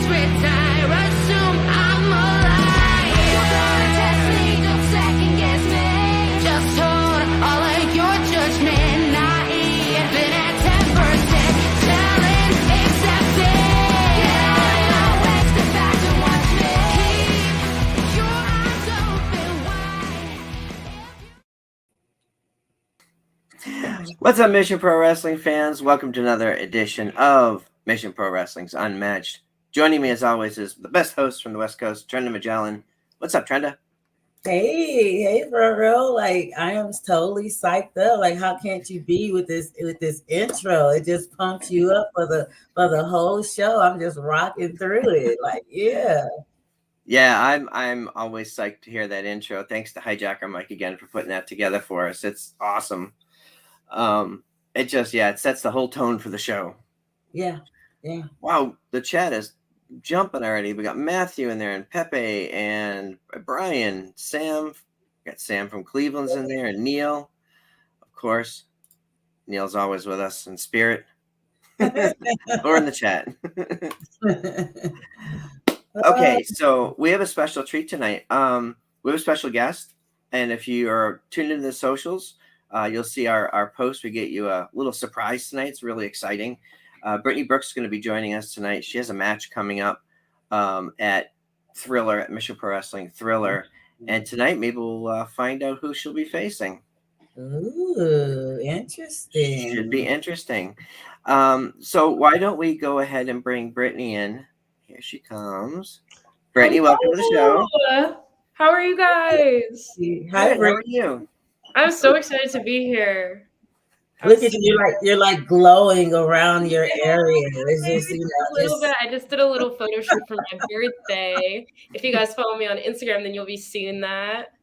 retire, assume I'm alive. You're gonna test me, don't second guess me. Just hold all of your judgment, naive. Been at 10%, telling, accepting. Get out of my way, step back and watch me. Keep your eyes open wide. What's up, Mission Pro Wrestling fans? Welcome to another edition of Mission Pro Wrestling's Unmatched. Joining me, as always, is the best host from the West Coast, Trenda Majellan. What's up, Trenda? Hey, for real. Like, I am totally psyched up. Like, how can't you be with this intro? It just pumps you up for the whole show. I'm just rocking through it. Like, yeah. Yeah, I'm always psyched to hear that intro. Thanks to Hijacker Mike again for putting that together for us. It's awesome. It sets the whole tone for the show. Yeah. Wow, the chat is jumping already. We got Matthew in there, and Pepe, and Brian, Sam. We got Sam from Cleveland's in there, and Neil, of course. Neil's always with us in spirit or in the chat. Okay, so we have a special treat tonight. We have a special guest, and if you are tuned into the socials, you'll see our post. We get you a little surprise tonight. It's really exciting. Brittnie Brooks is going to be joining us tonight. She has a match coming up at Thriller, at Mission Pro Wrestling Thriller. And tonight, maybe we'll find out who she'll be facing. Ooh, interesting. Should be interesting. So why don't we go ahead and bring Brittnie in? Here she comes. Brittnie, welcome to the show. How are you guys? Hi, Good, how are you? I'm so excited to be here. Look at you, you're like glowing around your area. It's just, I just did a little photo shoot for my birthday. If you guys follow me on Instagram, then you'll be seeing that.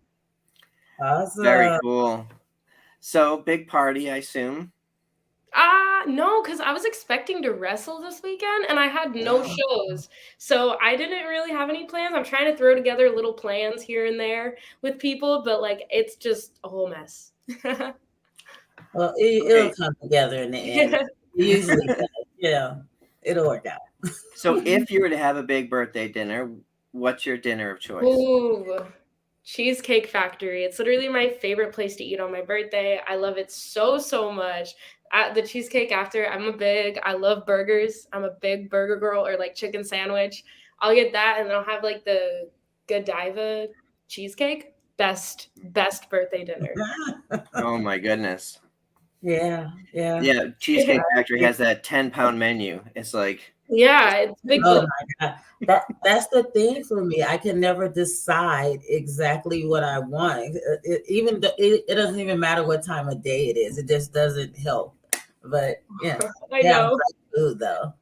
Awesome. Very cool. So big party, I assume. No, because I was expecting to wrestle this weekend and I had no shows. So I didn't really have any plans. I'm trying to throw together little plans here and there with people, but like it's just a whole mess. Well, it'll come together in the end. It usually does. Yeah, it'll work out. So if you were to have a big birthday dinner, what's your dinner of choice? Ooh, Cheesecake Factory. It's literally my favorite place to eat on my birthday. I love it so much. At the Cheesecake After, I love burgers. I'm a big burger girl, or like chicken sandwich. I'll get that, and then I'll have like the Godiva cheesecake. Best birthday dinner. Oh my goodness. Yeah. Cheesecake Factory has that 10-pound menu. It's like, yeah, it's big. Oh my God. That's the thing for me. I can never decide exactly what I want. It doesn't even matter what time of day it is. It just doesn't help. But yeah, I know. Food though.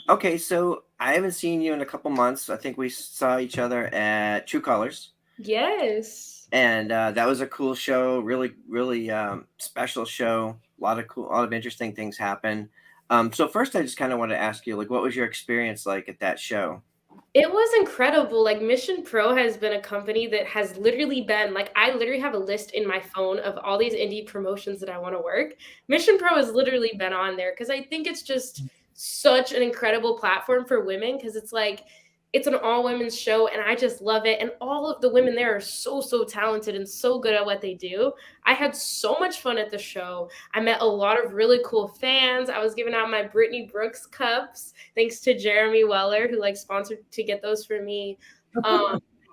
Okay, so I haven't seen you in a couple months. I think we saw each other at True Colors. Yes. And that was a cool show. Really special show. A lot of interesting things happen. So first, I just kind of want to ask you, like, what was your experience like at that show? It was incredible. Like, Mission Pro has been a company that has literally been, like, I literally have a list in my phone of all these indie promotions that I want to work. Mission Pro has literally been on there because I think it's just such an incredible platform for women, because it's like, it's an all-women's show, and I just love it. And all of the women there are so talented and so good at what they do. I had so much fun at the show. I met a lot of really cool fans. I was giving out my Brittnie Brooks cups, thanks to Jeremy Weller, who like sponsored to get those for me.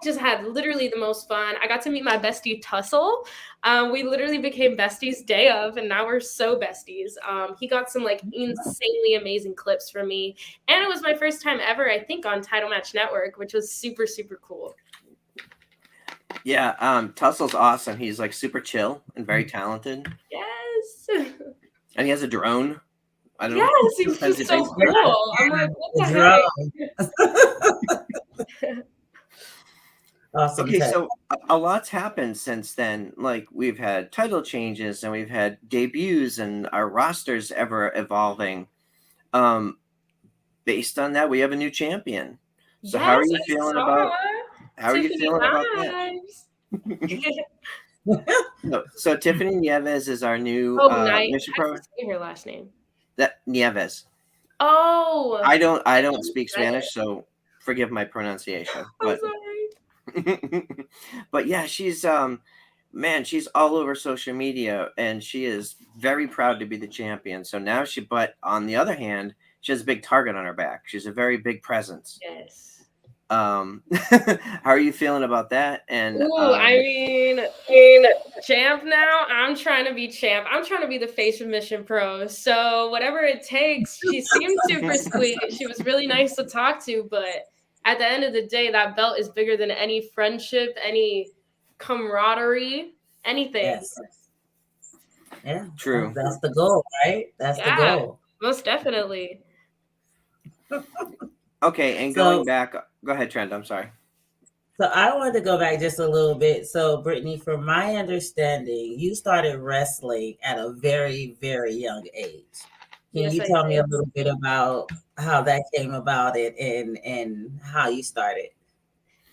Just had literally the most fun. I got to meet my bestie Tussle. We literally became besties day of, and now we're so besties. He got some like insanely amazing clips from me, and it was my first time ever, I think, on Title Match Network, which was super cool. Yeah, Tussle's awesome. He's like super chill and very talented. Yes. And he has a drone. I don't know. Yes, he was just so cool. I'm like, what the heck? Awesome. Okay, so a lot's happened since then. Like, we've had title changes and we've had debuts, and our roster's ever evolving. Based on that, we have a new champion. So how are you feeling about that? So Tiffany Nieves is our new Mission Pro. How do you say her last name? That Nieves. Oh, Oh, I don't speak Spanish, so forgive my pronunciation. I'm But sorry. but yeah, she's man, she's all over social media, and she is very proud to be the champion. So now but on the other hand, she has a big target on her back. She's a very big presence. Yes. How are you feeling about that? And Ooh, I mean, champ now. I'm trying to be champ. I'm trying to be the face of Mission Pro. So whatever it takes. She seemed super sweet. She was really nice to talk to, but at the end of the day, that belt is bigger than any friendship, any camaraderie, anything. Yes. Yeah. True. That's the goal, right? That's the Yeah, goal. most definitely. Okay, and So- going back, go ahead, Trent. I'm sorry. So I wanted to go back just a little bit. So Brittnie, from my understanding, you started wrestling at a very, very young age. Can Yes, you I tell me a did. little bit about how that came about and how you started?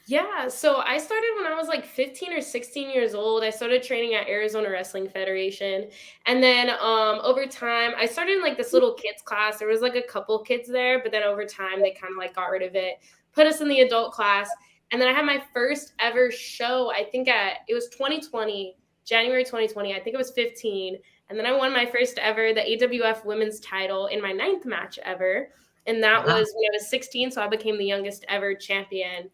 Yeah, so I started when I was like 15 or 16 years old. I started training at Arizona Wrestling Federation. And then over time, I started in like this little kids class. There was like a couple kids there, but then over time they kind of like got rid of it, put us in the adult class. And then I had my first ever show, I think it was 2020, January 2020. I think it was 15. And then I won my first ever, the AWF women's title in my 9th match ever. And that Wow. was when I was 16. So I became the youngest ever champion.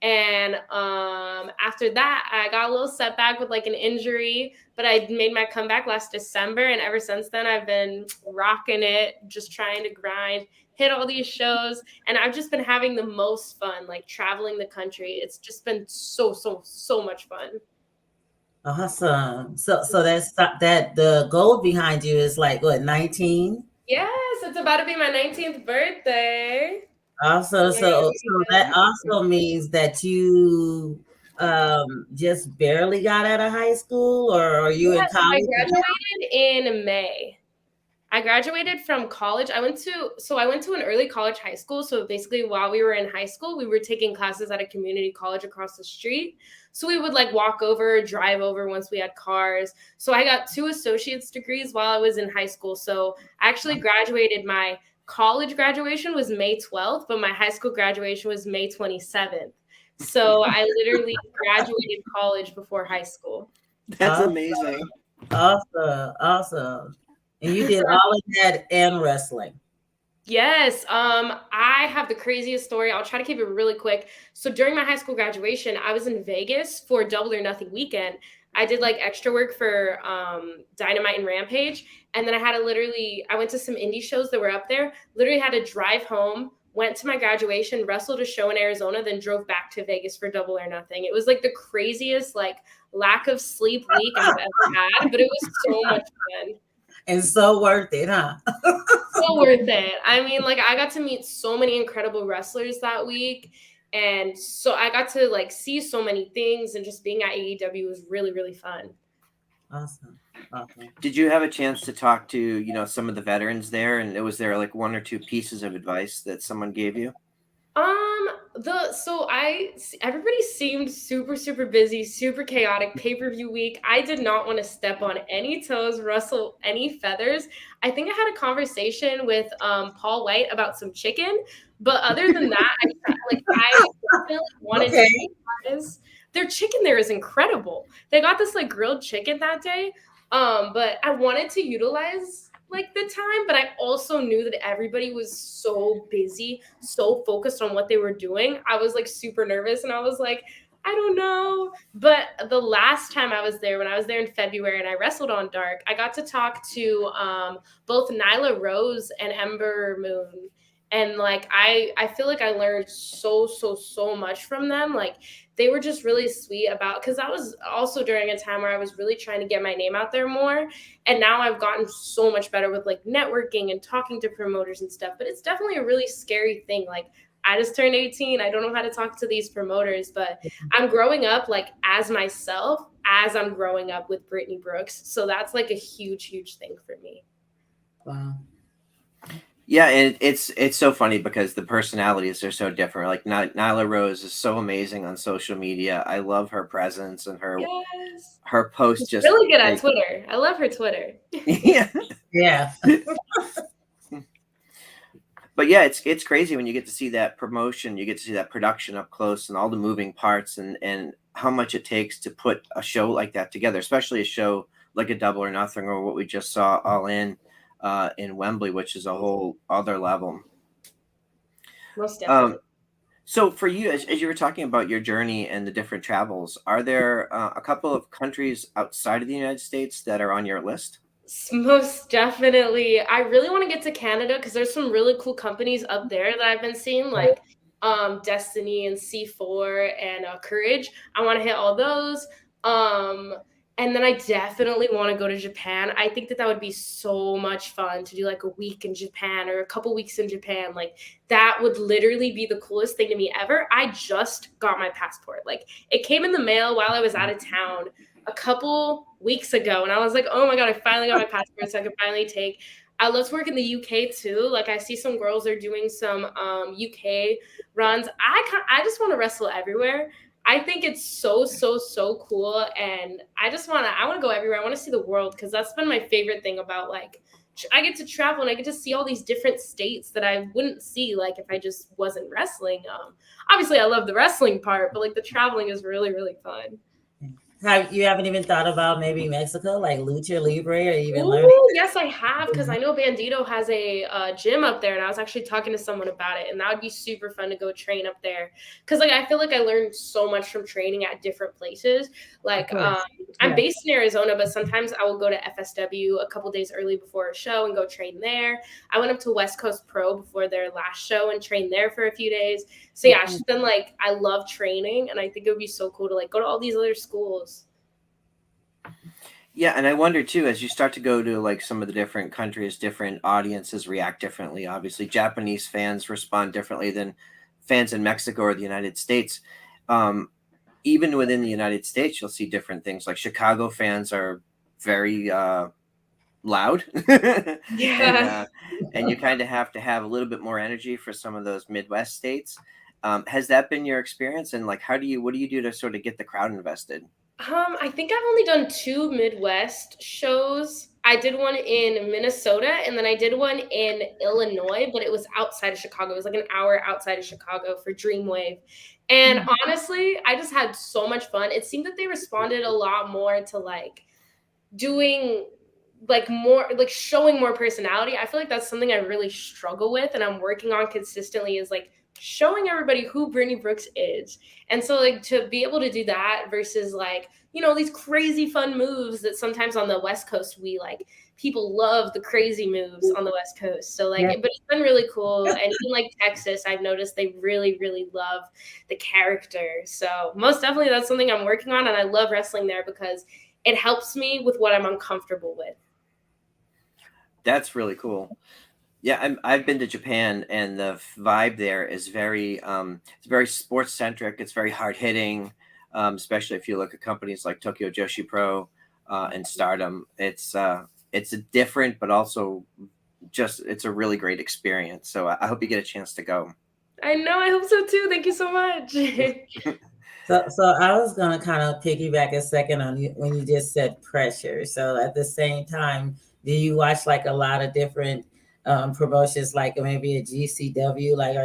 And after that, I got a little setback with like an injury, but I made my comeback last December. And ever since then, I've been rocking it, just trying to grind, hit all these shows. And I've just been having the most fun, like traveling the country. It's just been so much fun. Awesome. So that's that the goal behind you is like what, 19? Yes, it's about to be my 19th birthday. Also, so that Yeah. also means that you just barely got out of high school, or are you in Yeah, so I college? graduated in May. I graduated from college. I went to an early college high school. So basically while we were in high school, we were taking classes at a community college across the street. So we would like walk over, drive over once we had cars. So I got 2 associate's degrees while I was in high school. So I actually graduated. My college graduation was May 12th, but my high school graduation was May 27th. So I literally graduated college before high school. That's Awesome. amazing. Awesome. And you did all of that and wrestling. Yes. I have the craziest story. I'll try to keep it really quick. So during my high school graduation, I was in Vegas for Double or Nothing weekend. I did like extra work for Dynamite and Rampage. And then I went to some indie shows that were up there, literally had to drive home, went to my graduation, wrestled a show in Arizona, then drove back to Vegas for Double or Nothing. It was like the craziest, like lack of sleep week I've ever had, but it was so much fun. And so worth it, huh? So worth it. I mean, like I got to meet so many incredible wrestlers that week. And so I got to like see so many things, and just being at AEW was really, really fun. Awesome. Did you have a chance to talk to, some of the veterans there? And was there like 1 or 2 pieces of advice that someone gave you? Everybody seemed super busy, super chaotic pay-per-view week. I did not want to step on any toes, rustle any feathers. I think I had a conversation with Paul White about some chicken, but other than that, I definitely wanted to utilize their chicken there is incredible. They got this like grilled chicken that day. But I wanted to utilize like the time, but I also knew that everybody was so busy, so focused on what they were doing. I was like super nervous, and I was like, I don't know. But the last time I was there, when I was there in February and I wrestled on Dark, I got to talk to both Nyla Rose and Ember Moon. And like I feel like I learned so much from them. Like they were just really sweet about, because that was also during a time where I was really trying to get my name out there more. And now I've gotten so much better with like networking and talking to promoters and stuff. But it's definitely a really scary thing. Like I just turned 18. I don't know how to talk to these promoters, but I'm growing up like as myself as I'm growing up with Brittnie Brooks. So that's like a huge thing for me. Wow. Yeah, and it's so funny because the personalities are so different. Like Nyla Rose is so amazing on social media. I love her presence and her post. She's just really good at Twitter. I love her Twitter. Yeah. Yeah. But yeah, it's crazy when you get to see that promotion, you get to see that production up close and all the moving parts and how much it takes to put a show like that together, especially a show like a Double or Nothing or what we just saw All in Wembley, which is a whole other level. Most definitely. So for you, as you were talking about your journey and the different travels, are there a couple of countries outside of the United States that are on your list? Most definitely. I really want to get to Canada because there's some really cool companies up there that I've been seeing, like Destiny and C4 and Courage. I want to hit all those. And then I definitely want to go to Japan. I think that would be so much fun to do like a week in Japan or a couple weeks in Japan. Like that would literally be the coolest thing to me ever. I just got my passport. Like it came in the mail while I was out of town a couple weeks ago, and I was like, oh my God, I finally got my passport, so I can finally take. I love to work in the UK too. Like I see some girls are doing some UK runs. I just want to wrestle everywhere. I think it's so cool, and I want to go everywhere. I want to see the world because that's been my favorite thing about like I get to travel and I get to see all these different states that I wouldn't see like if I just wasn't wrestling. Obviously I love the wrestling part, but like the traveling is really fun. You haven't even thought about maybe Mexico, like Lucha Libre, or even Ooh, learning? yes, I have, because I know Bandito has a gym up there, and I was actually talking to someone about it, and that would be super fun to go train up there. Because like I feel like I learned so much from training at different places. Like I'm based in Arizona, but sometimes I will go to FSW a couple days early before a show and go train there. I went up to West Coast Pro before their last show and trained there for a few days. So yeah, it's just been like I love training, and I think it would be so cool to like go to all these other schools. Yeah, and I wonder too, as you start to go to like some of the different countries, different audiences react differently. Obviously, Japanese fans respond differently than fans in Mexico or the United States. Even within the United States, you'll see different things. Like Chicago fans are very loud, Yeah. and you kind of have to have a little bit more energy for some of those Midwest states. Has that been your experience? And like, what do you do to sort of get the crowd invested? I think I've only done 2 Midwest shows. I did one in Minnesota and then I did one in Illinois, but it was outside of Chicago. It was like an hour outside of Chicago for Dreamwave. And honestly, I just had so much fun. It seemed that they responded a lot more to like doing like more like showing more personality. I feel like that's something I really struggle with and I'm working on consistently is like showing everybody who Brittnie Brooks is. And so like to be able to do that versus like, you know, these crazy fun moves that sometimes on the West Coast we like people love the crazy moves on the West Coast. So like but it's been really cool. And even like Texas, I've noticed they really love the character. So most definitely that's something I'm working on and I love wrestling there because it helps me with what I'm uncomfortable with. That's really cool. Yeah, I've been to Japan, and the vibe there is it's very sports centric. It's very hard hitting, especially if you look at companies like Tokyo Joshi Pro and Stardom. It's a different, but also it's a really great experience. So I hope you get a chance to go. I know. I hope so too. Thank you so much. So I was gonna kind of piggyback a second on you when you just said pressure. So at the same time, do you watch like a lot of different promotions, like maybe a GCW? Like,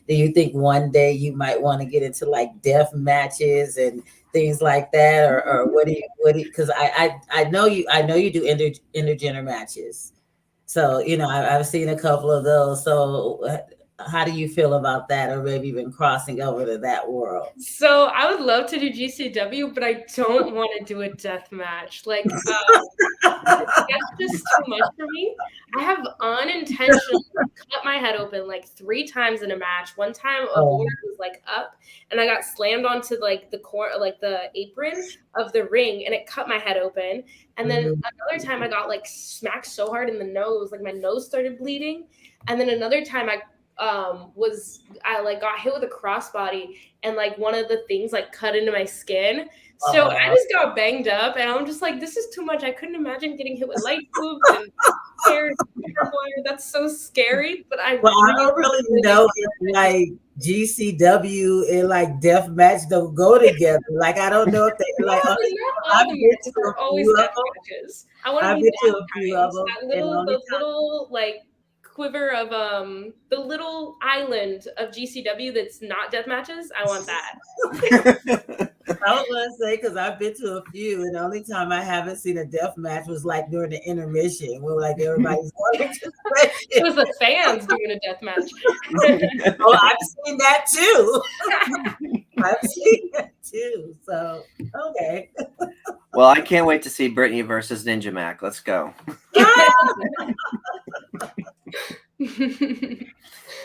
do you think one day you might want to get into like death matches and things like that, or what do you? Because I know you do intergender matches. So you know I've seen a couple of those. So how do you feel about that, or maybe even crossing over to that world? So I would love to do GCW, but I don't want to do a death match. Like that's just too much for me. I have unintentionally cut my head open like 3 times in a match. One time a board was like up and I got slammed onto like the like the apron of the ring and it cut my head open. And then another time I got like smacked so hard in the nose, like my nose started bleeding. And then another time I like got hit with a crossbody and like one of the things like cut into my skin. So I just got banged up and I'm just like, this is too much. I couldn't imagine getting hit with light tubes and hair. That's so scary. But I don't really know if like GCW and like death match don't go together. Like I don't know if they like. I've been to always death matches. I want to be those little like quiver of the little island of GCW that's not death matches. I want that. I was going to say, because I've been to a few, and the only time I haven't seen a death match was like during the intermission, where like everybody's going to It was the fans doing a death match. Oh, I've seen that too. I've seen that too. So, okay. Well, I can't wait to see Brittnie versus Ninja Mac. Let's go.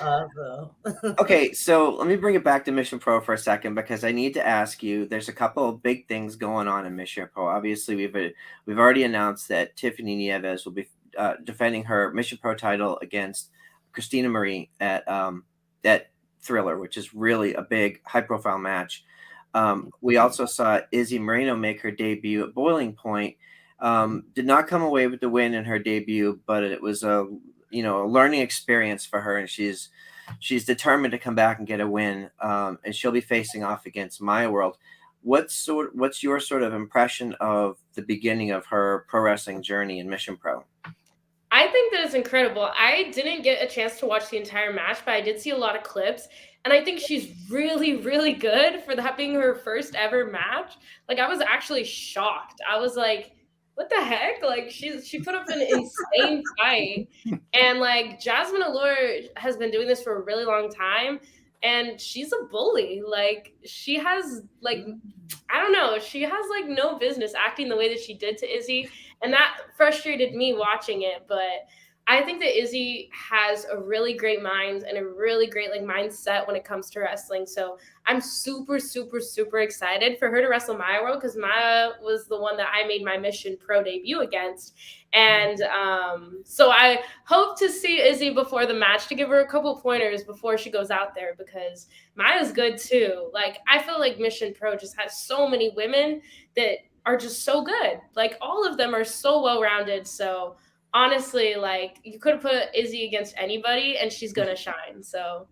Awesome. Okay, so let me bring it back to Mission Pro for a second, because I need to ask you. There's a couple of big things going on in Mission Pro. Obviously, we've already announced that Tiffany Nieves will be defending her Mission Pro title against Christina Marie at Thriller, which is really a big, high-profile match. We also saw Izzy Moreno make her debut at Boiling Point. Did not come away with the win in her debut, but it was a learning experience for her, and she's determined to come back and get a win. And she'll be facing off against Maya World. What's your sort of impression of the beginning of her pro wrestling journey in Mission Pro? I think that it's incredible. I didn't get a chance to watch the entire match, but I did see a lot of clips. And I think she's really, really good for that being her first ever match. Like, I was actually shocked. I was like, what the heck? Like, she put up an insane fight. And like, Jasmine Allure has been doing this for a really long time. And she's a bully. Like, she has like, I don't know. She has like no business acting the way that she did to Izzy. And that frustrated me watching it. But I think that Izzy has a really great mind and a really great like mindset when it comes to wrestling. So I'm super, super, super excited for her to wrestle Maya World, because Maya was the one that I made my Mission Pro debut against. And so I hope to see Izzy before the match to give her a couple pointers before she goes out there, because Maya's good too. Like, I feel like Mission Pro just has so many women that are just so good. Like, all of them are so well-rounded. So honestly, like, you could have put Izzy against anybody and she's gonna shine. So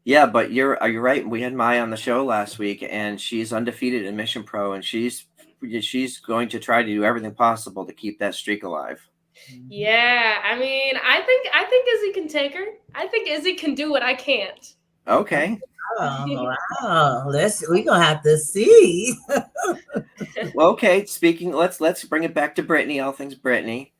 yeah, but you're right. We had Maya on the show last week, and she's undefeated in Mission Pro, and she's going to try to do everything possible to keep that streak alive. yeah, I mean, I think Izzy can take her. I think Izzy can do what I can't. Okay. Oh, wow. We're gonna have to see. Well, okay. Let's bring it back to Brittnie. All things Brittnie.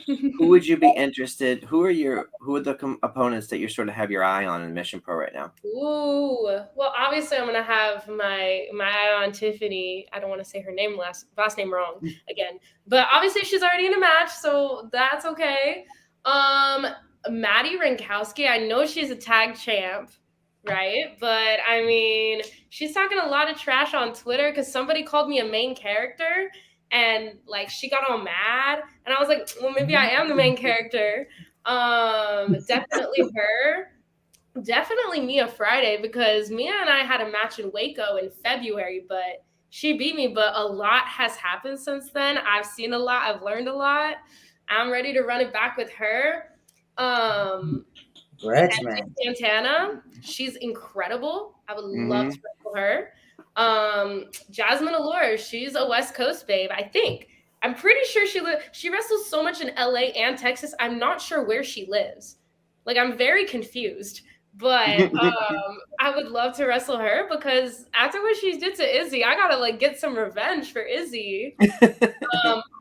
Who would you be interested? Who are the opponents that you sort of have your eye on in Mission Pro right now? Ooh, well, obviously I'm gonna have my eye on Tiffany. I don't want to say her last name wrong again, but obviously she's already in a match, so that's okay. Maddie Rankowski, I know she's a tag champ, right? But I mean, she's talking a lot of trash on Twitter because somebody called me a main character. And like, she got all mad, and I was like, well, maybe I am the main character. Definitely her. Definitely Mia Friday, because Mia and I had a match in Waco in February, but she beat me. But a lot has happened since then. I've seen a lot. I've learned a lot. I'm ready to run it back with her. Santana, she's incredible. I would love to wrestle her. Jasmine Allure, she's a West Coast babe, I think. I'm pretty sure she wrestles so much in LA and Texas. I'm not sure where she lives. Like, I'm very confused. But I would love to wrestle her, because after what she did to Izzy, I gotta like get some revenge for Izzy.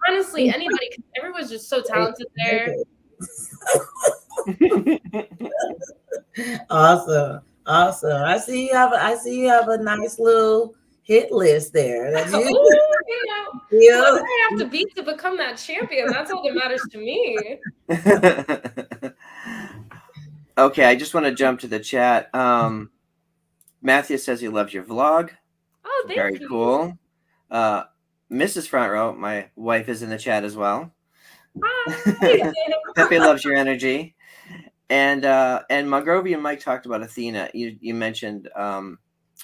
Honestly, anybody, because everyone's just so talented there. Awesome. I see you have a nice little hit list there. That What do I have to beat to become that champion? That's all that matters to me. Okay, I just want to jump to the chat. Matthew says he loves your vlog. Oh, thank Very you. cool. Mrs. Front Row, my wife, is in the chat as well. Hi. Pepe loves your energy. And Mongrovian Mike talked about Athena. You mentioned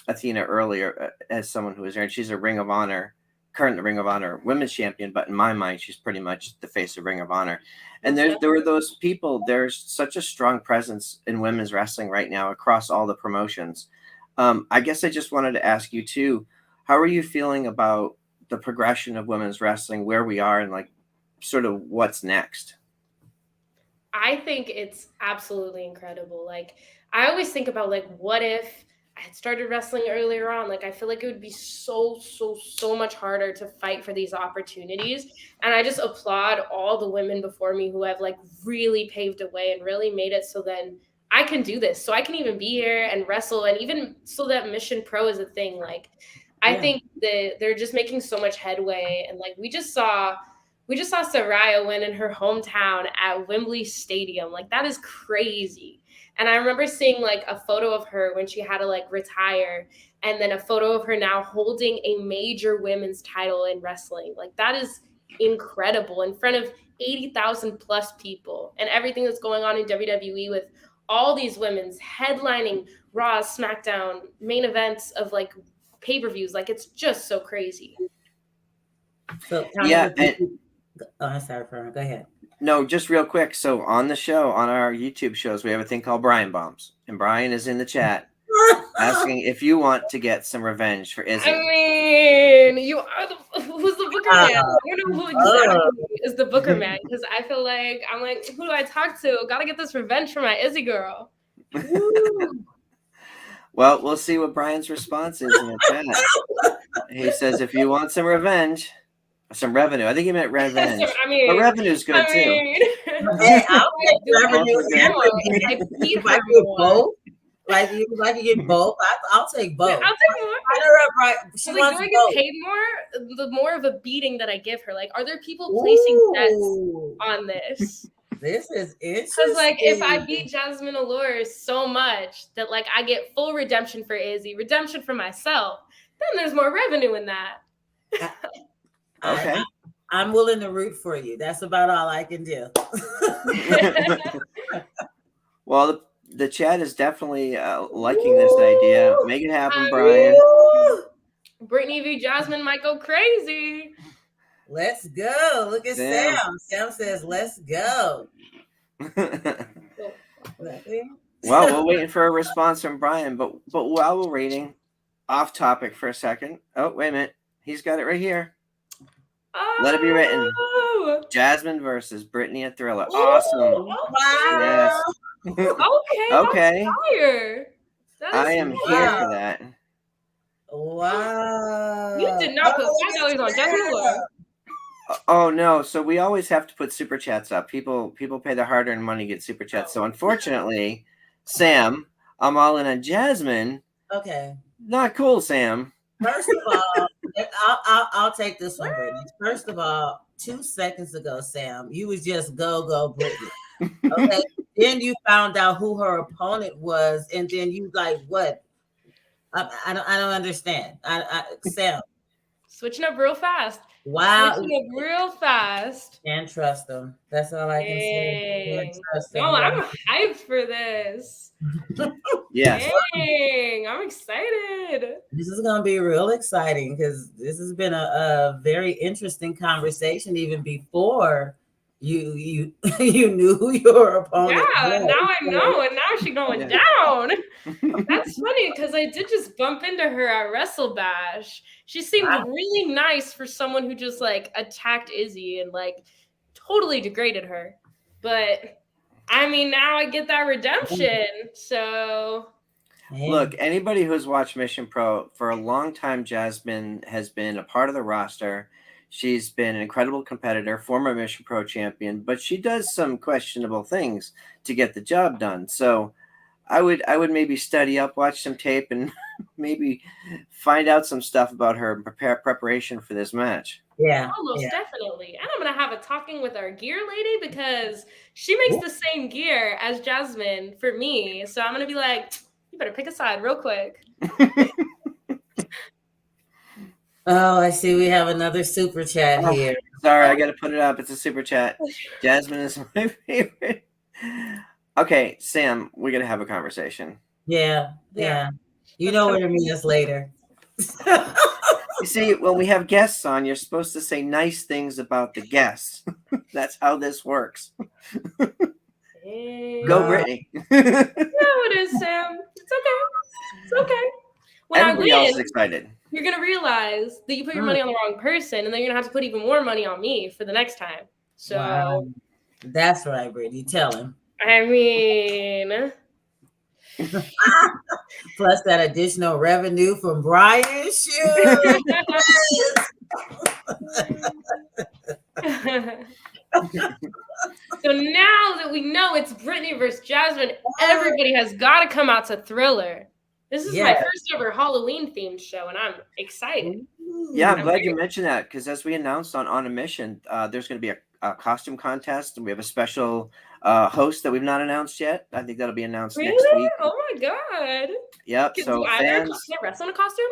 Athena earlier as someone who is there, and she's a current Ring of Honor women's champion, but in my mind, she's pretty much the face of Ring of Honor. And there were those people. There's such a strong presence in women's wrestling right now across all the promotions. I guess I just wanted to ask you too, how are you feeling about the progression of women's wrestling, where we are, and like sort of what's next? I think it's absolutely incredible. Like, I always think about, like, what if I had started wrestling earlier on? Like, I feel like it would be so, so, so much harder to fight for these opportunities. And I just applaud all the women before me who have, like, really paved a way and really made it so then I can do this. So I can even be here and wrestle, and even so that Mission Pro is a thing. Like, I think that they're just making so much headway. And, like, we just saw Soraya win in her hometown at Wembley Stadium. Like, that is crazy. And I remember seeing, like, a photo of her when she had to, like, retire, and then a photo of her now holding a major women's title in wrestling. Like, that is incredible in front of 80,000 plus people, and everything that's going on in WWE with all these women's headlining Raw, SmackDown, main events of, like, pay-per-views. Like, it's just so crazy. So I'm sorry, Fern. Go ahead. No, just real quick. So on the show, on our YouTube shows, we have a thing called Brian Bombs, and Brian is in the chat asking if you want to get some revenge for Izzy. I mean, you are who's the Booker man? I don't know who exactly is the Booker man, because I feel like I'm like, who do I talk to? Gotta get this revenge for my Izzy girl. Well, we'll see what Brian's response is in the chat. He says, if you want some revenge, some revenue. I think he meant revenge. I mean, but revenue's good too. Hey, I'll take revenue and revenge. I beat If I her get more. both, like if I can get both, I'll take both. I'll take more. Sign her up, right? She Like, wants do I both. get paid more? The more of a beating that I give her. Like, are there people placing bets on this? This is interesting. Because, like, if I beat Jasmine Allure so much that, like, I get full redemption for Izzy, redemption for myself, then there's more revenue in that. Okay. I'm willing to root for you. That's about all I can do. Well, the chat is definitely liking this idea. Make it happen, Brian. Brittnie v. Jasmine might go crazy. Let's go. Look at Sam. Sam. Sam says, let's go. Well, we're waiting for a response from Brian, but while we're waiting, off topic for a second. Oh, wait a minute. He's got it right here. Let it be written. Jasmine versus Brittnie at Thriller. Awesome. Wow. Yes. Okay. Fire. I am here for that. Wow. You did not put $5 on Jasmine Allure. Oh no! So we always have to put super chats up. People pay their hard-earned money to get super chats. So unfortunately, Sam, I'm all in on Jasmine. Okay. Not cool, Sam. First of all, I'll take this one, Brittnie. First of all, 2 seconds ago, Sam, you was just go Brittnie. Okay. Then you found out who her opponent was, and then you like what? I don't understand. Sam. Switching up real fast. Wow. Switching up real fast. Can't trust them. That's all I can say. Can't trust them. No, I'm hyped for this. Yes. Dang, I'm excited. This is going to be real exciting because this has been a very interesting conversation even before you knew who your opponent Yeah, was. now I know, and now she's going down. That's funny because I did just bump into her at Wrestle Bash. She seemed really nice for someone who just like attacked Izzy and like totally degraded her. But I mean, now I get that redemption. So look, anybody who's watched Mission Pro for a long time, Jasmine has been a part of the roster. She's been an incredible competitor, former Mission Pro champion, but she does some questionable things to get the job done. So I would maybe study up, watch some tape, and maybe find out some stuff about her and preparation for this match. Yeah. Almost definitely. And I'm going to have a talking with our gear lady because she makes the same gear as Jasmine for me. So I'm going to be like, you better pick a side real quick. Oh, I see. We have another super chat here. Sorry, I got to put it up. It's a super chat. Jasmine is my favorite. Okay, Sam, we're going to have a conversation. Yeah. You know where to meet us later. You see, when we have guests on, you're supposed to say nice things about the guests. That's how this works. Go, Brittnie. Yeah, it is, Sam. It's okay. It's okay. When Everybody I win, else is excited. You're going to realize that you put your money on the wrong person, and then you're going to have to put even more money on me for the next time. So That's right, Brittnie. Tell him. I mean, Plus that additional revenue from Brian. Shoot. so now that we know it's Brittnie versus Jasmine, everybody has got to come out to Thriller. This is my first ever Halloween themed show, and I'm excited. Yeah, I'm glad you mentioned that, because as we announced on a mission, there's going to be a costume contest, and we have a special host that we've not announced yet. I think that'll be announced next week. Oh my god! Yep. So fans, can I wrestle in a costume?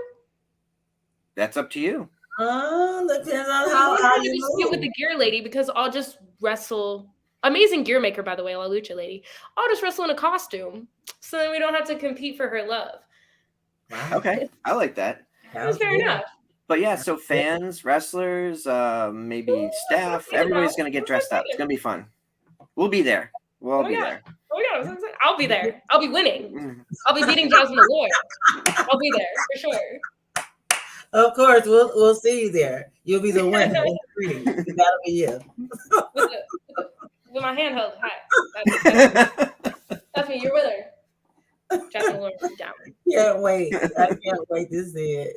That's up to you. Depends on how you just get with the gear lady, because I'll just wrestle. Amazing gear maker, by the way, La Lucha lady. I'll just wrestle in a costume, so then we don't have to compete for her love. Wow. Okay, I like that. That's fair enough. But yeah, so fans, wrestlers, maybe staff, everybody's going to get dressed up. It's going to be fun. We'll be there. We'll be there. Oh my god, I'm so excited. I'll be there. I'll be winning. I'll be beating Jasmine Allure. I'll be there for sure. Of course, we'll see you there. You'll be the winner. That'll be you. With my hand held high. That's me. You're winner. Jasmine Allure down. Can't wait. I can't wait to see it.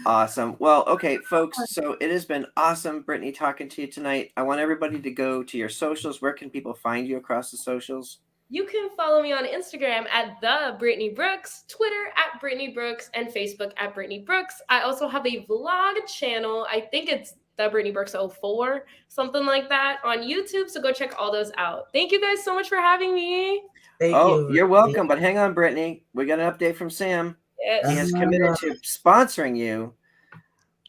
Awesome. Well, okay, folks. So it has been awesome, Brittnie, talking to you tonight. I want everybody to go to your socials. Where can people find you across the socials? You can follow me on Instagram at the Brittnie Brooks, Twitter at Brittnie Brooks, and Facebook at Brittnie Brooks. I also have a vlog channel. I think it's the Brittnie Brooks 04, something like that, on YouTube. So go check all those out. Thank you guys so much for having me. Thank you. You're welcome. But hang on, Brittnie. We got an update from Sam. Yes. He has committed to sponsoring you.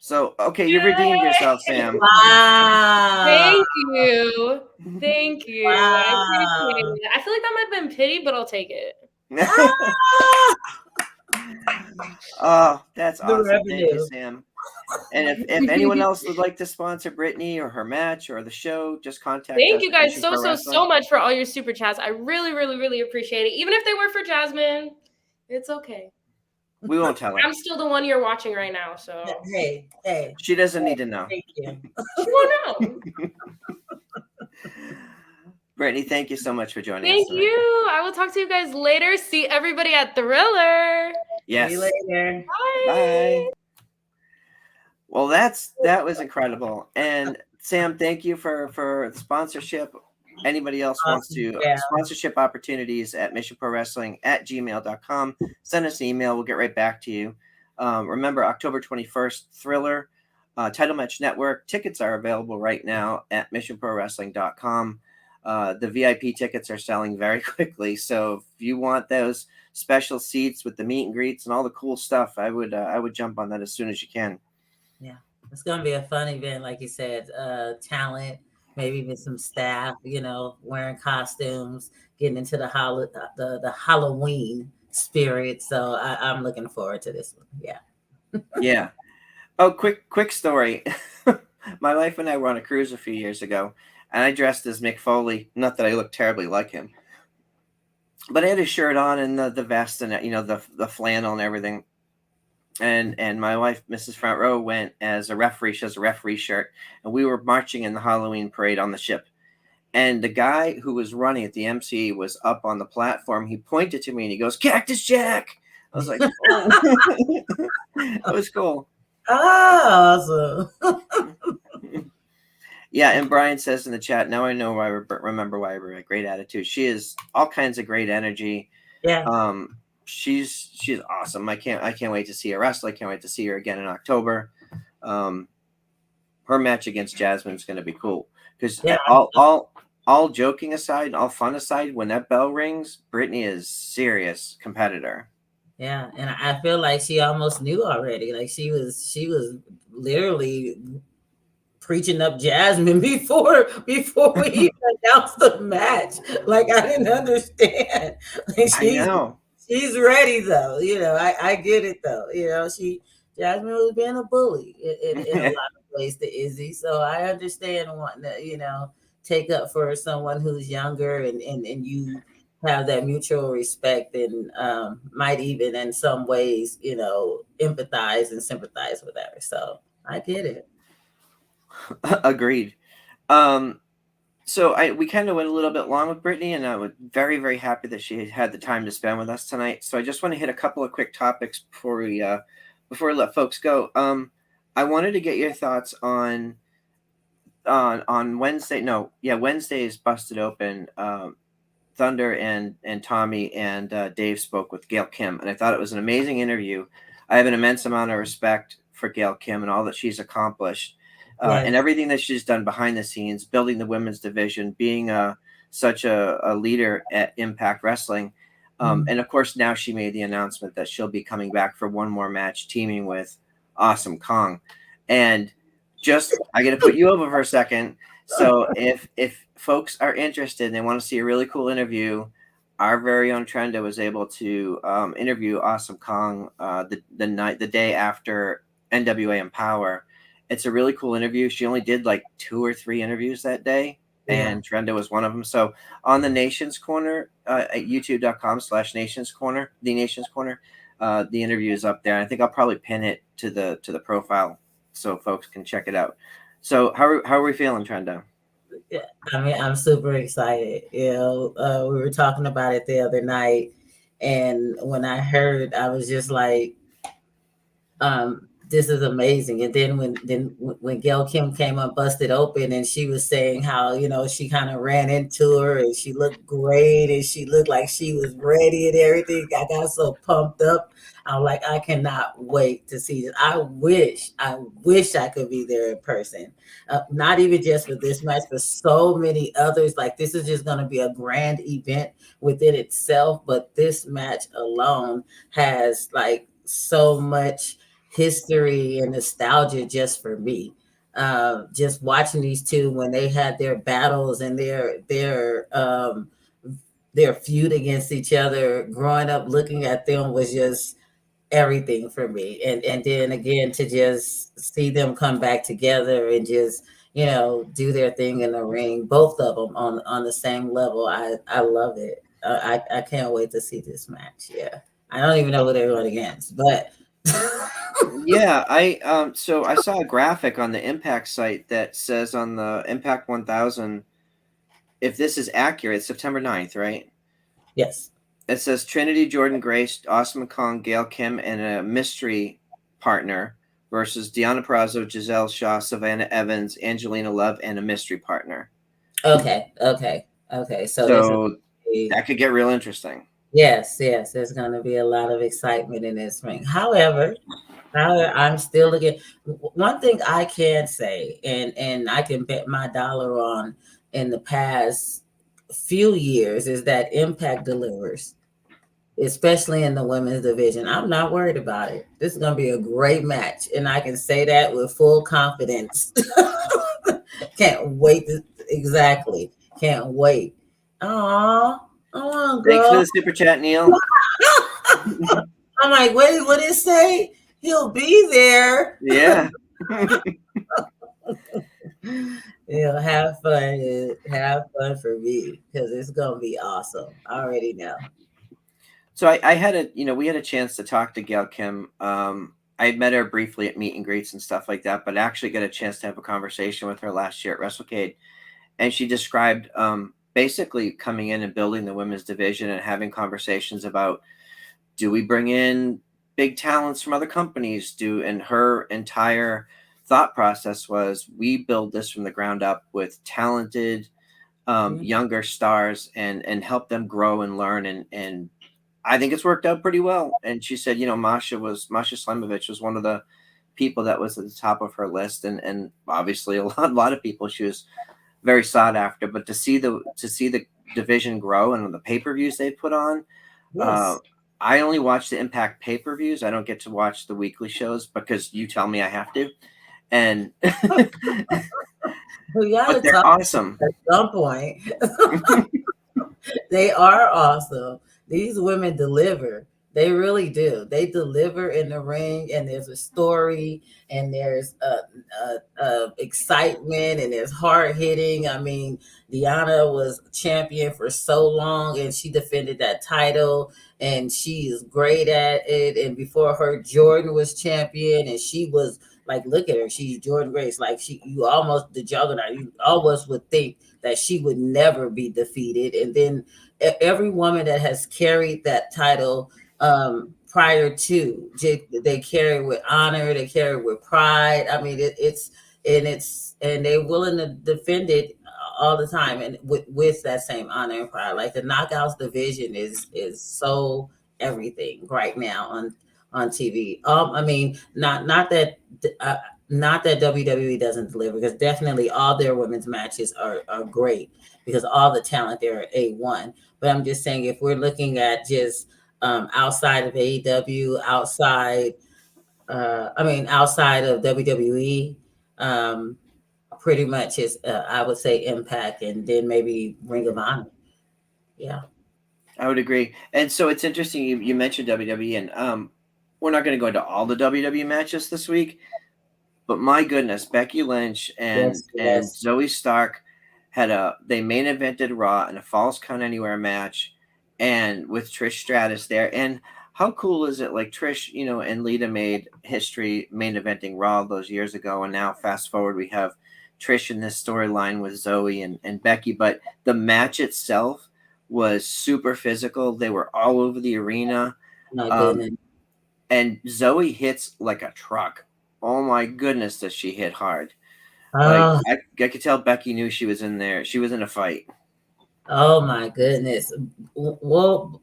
So, okay, you redeemed yourself, Sam. Wow. Thank you. Thank you. Wow. I appreciate it. I feel like that might have been pity, but I'll take it. Oh, that's awesome. Thank revenue. you, Sam. And if anyone else would like to sponsor Brittnie or her match or the show, just contact us. Thank you guys Mission Pro so Wrestling. much for all your super chats. I really, really, really appreciate it. Even if they were for Jasmine, it's okay. We won't tell her. I'm still the one you're watching right now, so Hey. She doesn't need to know. Thank you. she won't know. Brittnie, thank you so much for joining us. Thank tonight. you. I will talk to you guys later. See everybody at Thriller. Yes. See you later. Bye. Bye. Well, that was incredible. And Sam, thank you for the sponsorship. Anybody else wants to sponsorship opportunities at missionprowrestling@gmail.com. Send us an email. We'll get right back to you. Remember, October 21st, Thriller, Title Match Network. Tickets are available right now at missionprowrestling.com. The VIP tickets are selling very quickly. So if you want those special seats with the meet and greets and all the cool stuff, I would jump on that as soon as you can. Yeah, it's gonna be a fun event, like you said. Talent, maybe even some staff, wearing costumes, getting into the Halloween spirit. So I'm looking forward to this one. Yeah. Yeah. Oh, quick story. My wife and I were on a cruise a few years ago, and I dressed as Mick Foley. Not that I look terribly like him, but I had his shirt on and the vest and the flannel and everything. And my wife, Mrs. Front Row, went as a referee. She has a referee shirt, and we were marching in the Halloween parade on the ship. And the guy who was running at the MC was up on the platform. He pointed to me and he goes, "Cactus Jack." I was like, "Oh." That was cool. Oh, awesome. Yeah, and Brian says in the chat, now I know why. Remember why we're at Great Attitude. She is all kinds of great energy. Yeah. She's awesome. I can't wait to see her wrestle. I can't wait to see her again in October. Her match against Jasmine is going to be cool because all joking aside, all fun aside, when that bell rings, Brittnie is serious competitor. Yeah, and I feel like she almost knew already. Like she was literally preaching up Jasmine before we even announced the match. Like I didn't understand. Like, I know. She's ready though. I get it though. Jasmine was being a bully in a lot of ways to Izzy. So I understand wanting to, take up for someone who's younger and you have that mutual respect and might even in some ways, empathize and sympathize with her. So I get it. Agreed. So we kind of went a little bit long with Brittnie, and I was very, very happy that she had the time to spend with us tonight. So I just want to hit a couple of quick topics before we let folks go. I wanted to get your thoughts on Wednesday. No, yeah, Wednesday is Busted Open. Thunder and Tommy and Dave spoke with Gail Kim, and I thought it was an amazing interview. I have an immense amount of respect for Gail Kim and all that she's accomplished, and everything that she's done behind the scenes, building the women's division, being such a leader at Impact Wrestling. And of course, now she made the announcement that she'll be coming back for one more match, teaming with Awesome Kong. And just, I got to put you over for a second. So if folks are interested and they want to see a really cool interview, our very own Trenda was able to interview Awesome Kong the day after NWA Empower. It's a really cool interview. She only did like 2 or 3 interviews that day, and Trenda was one of them. So on the Nation's Corner at youtube.com/Nation's Corner, the Nation's Corner, the interview is up there. I think I'll probably pin it to the profile so folks can check it out. So how are we feeling, Trenda? Yeah, I mean, I'm super excited. We were talking about it the other night, and when I heard, I was just like, this is amazing. And then when Gail Kim came up, Busted Open, and she was saying how, she kind of ran into her and she looked great and she looked like she was ready and everything. I got so pumped up. I'm like, I cannot wait to see this. I wish I could be there in person. Not even just for this match, but so many others. Like, this is just going to be a grand event within itself. But this match alone has like so much history and nostalgia just for me. Just watching these two when they had their battles and their feud against each other, growing up looking at them was just everything for me. And then again to just see them come back together and just do their thing in the ring, both of them on the same level. I love it. I can't wait to see this match. Yeah, I don't even know who they're going against, but yeah, I saw a graphic on the Impact site that says on the Impact 1000, if this is accurate, September 9th, right? Yes. It says Trinity Jordan Grace, Awesome Kong, Gail Kim, and a mystery partner versus Deonna Purrazzo, Giselle Shaw, Savannah Evans, Angelina Love, and a mystery partner. Okay. So that could get real interesting. Yes. There's going to be a lot of excitement in this ring. However, I'm still looking. One thing I can say, and I can bet my dollar on in the past few years, is that Impact delivers, especially in the women's division. I'm not worried about it. This is going to be a great match, and I can say that with full confidence. Can't wait. Exactly. Can't wait. Aww. Oh, thanks for the super chat, Neil. I'm like, wait, what did it say? He'll be there. Yeah. Have fun. Have fun for me because it's gonna be awesome. I already know. So I had we had a chance to talk to Gail Kim. I met her briefly at meet and greets and stuff like that, but I actually got a chance to have a conversation with her last year at WrestleCade, and she described basically coming in and building the women's division and having conversations about, do we bring in big talents from other companies? And her entire thought process was, we build this from the ground up with talented younger stars and help them grow and learn. And I think it's worked out pretty well. And she said, Masha Slamovich was one of the people that was at the top of her list. And obviously a lot of people, she was very sought after, but to see the division grow and the pay-per-views they put on, yes. I only watch the Impact pay-per-views. I don't get to watch the weekly shows because you tell me I have to. And but they're awesome. At some point, they are awesome. These women deliver. They really do. They deliver in the ring, and there's a story, and there's excitement, and it's hard hitting. I mean, Deanna was champion for so long, and she defended that title, and she is great at it. And before her, Jordan was champion, and she was like, look at her, she's Jordan Grace. Like you almost the juggernaut. You almost would think that she would never be defeated. And then every woman that has carried that title prior to, they carry with honor, they carry with pride. I mean, and they're willing to defend it all the time, and with that same honor and pride. Like the knockouts division is so everything right now on TV. I mean, not that not that WWE doesn't deliver, because definitely all their women's matches are great, because all the talent there are A1. But I'm just saying, if we're looking at just outside of AEW, outside of WWE, pretty much is I would say Impact, and then maybe Ring of Honor. Yeah, I would agree. And so it's interesting you mentioned WWE, and we're not going to go into all the WWE matches this week, but my goodness, Becky Lynch and yes. Zoe Stark they main evented Raw in a Falls Count Anywhere match, and with Trish Stratus there. And how cool is it? Like Trish, and Lita made history main eventing Raw those years ago, and now fast forward, we have Trish in this storyline with Zoe and Becky. But the match itself was super physical. They were all over the arena. My goodness. And Zoe hits like a truck. Oh my goodness, does she hit hard? Oh, Like I could tell Becky knew she was in there. She was in a fight. oh my goodness. Well,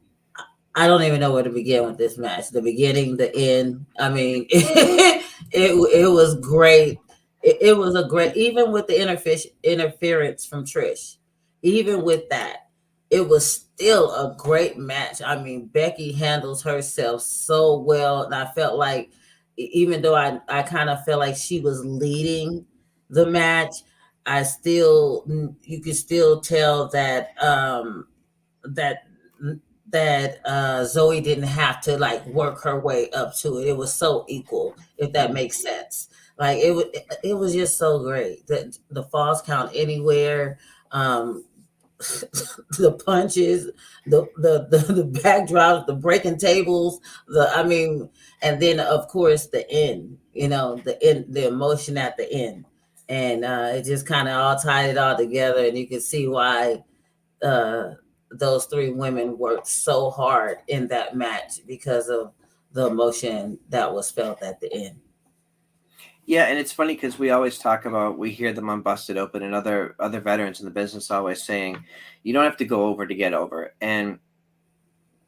I don't even know where to begin with this match. The beginning, the end. I mean, it was great. It was a great, even with the interference from Trish, even with that, it was still a great match. I mean, Becky handles herself so well, and I felt like, even though I kind of felt like she was leading the match, you could still tell that that Zoe didn't have to like work her way up to it. It was so equal, if that makes sense. Like it was just so great. The falls count anywhere, the punches, the backdrops, the breaking tables, and then of course the end. The emotion at the end, and it just kind of all tied it all together, and you can see why those three women worked so hard in that match, because of the emotion that was felt at the end. Yeah, and it's funny because we always talk about, we hear them on Busted Open, and other veterans in the business always saying, you don't have to go over to get over. And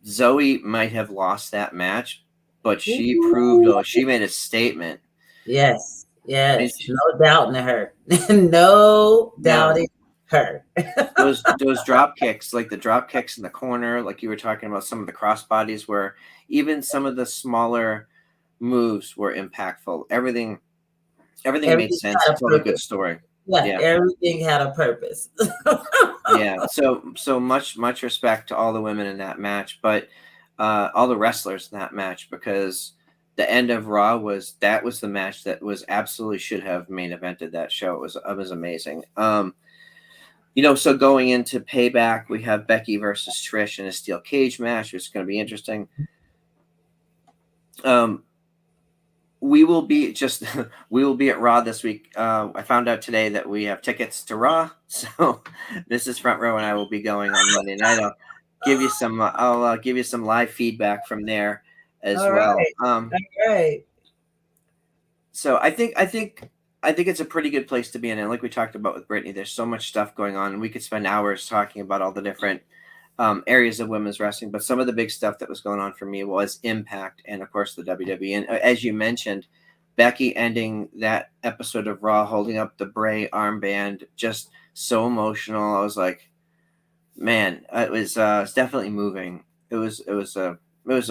Zoe might have lost that match, but she proved, she made a statement. Yes, no doubting her. No doubting her. those drop kicks, like the drop kicks in the corner, like you were talking about, some of the crossbodies, where even some of the smaller moves were impactful. Everything made sense. Told a good story. Yeah, everything had a purpose. Yeah, so much respect to all the women in that match, but all the wrestlers in that match, because the end of Raw was the match that was absolutely should have main evented that show. It was amazing. So going into Payback, we have Becky versus Trish in a steel cage match, which is going to be interesting. We will be at Raw this week. I found out today that we have tickets to Raw, so this is Front Row, and I will be going on Monday night. I'll give you some live feedback from there as well. All right. So I think it's a pretty good place to be in. And like we talked about with Brittnie, there's so much stuff going on, and we could spend hours talking about all the different areas of women's wrestling. But some of the big stuff that was going on for me was Impact, and of course the WWE. And as you mentioned, Becky ending that episode of Raw holding up the Bray armband, just so emotional. I was like, man, it was definitely moving. It was a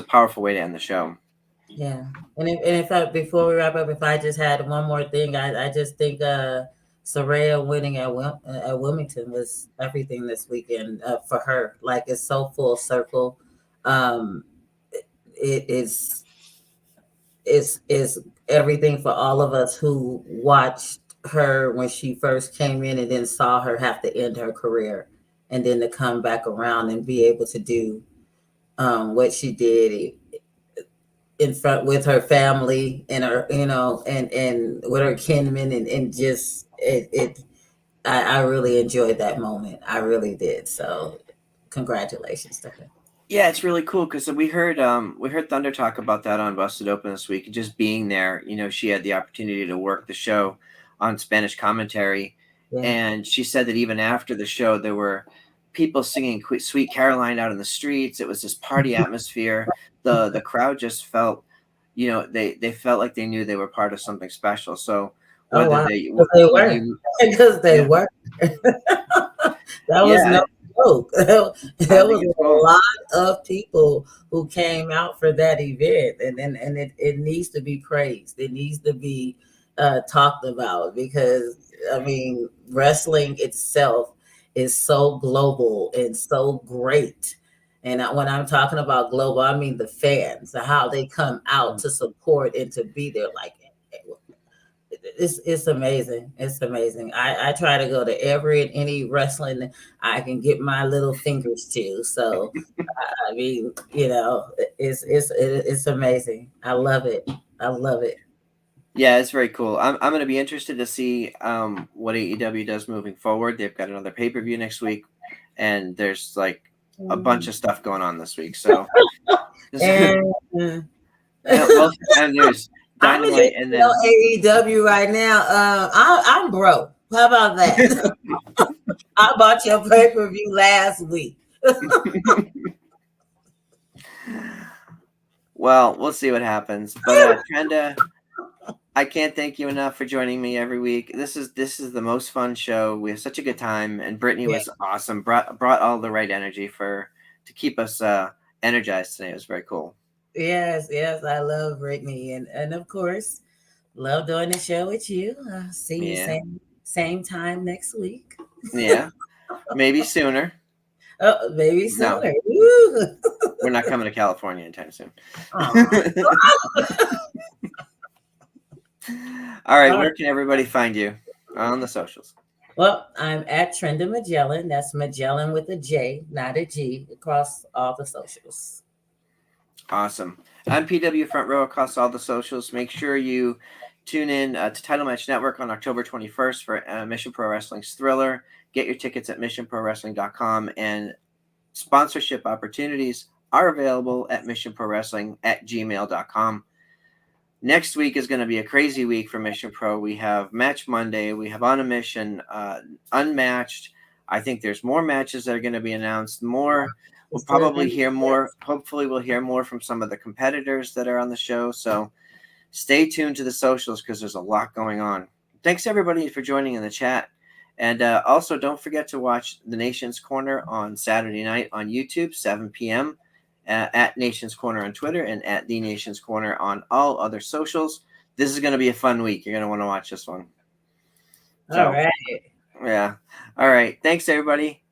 powerful way to end the show. Yeah, and in fact, before we wrap up, if I just had one more thing, I just think Saraya winning at Wilmington was everything this weekend for her. Like, it's so full circle. It is. is everything for all of us who watched her when she first came in and then saw her have to end her career and then to come back around and be able to do what she did in front with her family and her, and with her kinmen and just I really enjoyed that moment. I really did. So congratulations to her. Yeah, it's really cool because we heard Thunder talk about that on Busted Open this week. Just being there, she had the opportunity to work the show on Spanish commentary, Yeah. and she said that even after the show, there were people singing "Sweet Caroline" out in the streets. It was this party atmosphere. The crowd just felt, they felt like they knew they were part of something special. So Oh, whether wow. they Because they what were. you Because they yeah were. That was yeah no joke. I There think was it's a cool. lot of people who came out for that event, and it needs to be praised. It needs to be talked about because I mean, wrestling itself is so global and so great. And when I'm talking about global, I mean the fans, how they come out to support and to be there. Like it's amazing. It's amazing. I try to go to every and any wrestling I can get my little fingers to. So I mean, it's amazing. I love it. I love it. Yeah, it's very cool. I'm going to be interested to see what AEW does moving forward. They've got another pay-per-view next week, and there's like a bunch of stuff going on this week. So, And well, and there's I'm Dynamite, and then AEW right now. I'm broke. How about that? I bought your pay-per-view last week. well, we'll see what happens. But Trenda, I can't thank you enough for joining me every week. This is the most fun show. We have such a good time, and Brittnie was awesome. Brought all the right energy to keep us energized today. It was very cool. Yes, I love Brittnie, and of course, love doing the show with you. See you same time next week. Yeah, maybe sooner. Oh, maybe No, sooner. Woo. we're not coming to California anytime soon. All right, where can everybody find you on the socials? Well, I'm at Trenda Majellan. That's Majellan with a J, not a G, across all the socials. Awesome. MPW Front Row across all the socials. Make sure you tune in to Title Match Network on October 21st for Mission Pro Wrestling's Thriller. Get your tickets at missionprowrestling.com, and sponsorship opportunities are available at missionprowrestling@gmail.com. Next week is going to be a crazy week for Mission Pro. We have Match Monday. We have On a Mission, Unmatched. I think there's more matches that are going to be announced. We'll probably hear more. Hopefully, we'll hear more from some of the competitors that are on the show. So stay tuned to the socials because there's a lot going on. Thanks, everybody, for joining in the chat. And also, don't forget to watch The Nation's Corner on Saturday night on YouTube, 7 p.m., at Nation's Corner on Twitter, and at The Nation's Corner on all other socials. This is going to be a fun week. You're going to want to watch this one. All right. Yeah. All right. Thanks, everybody.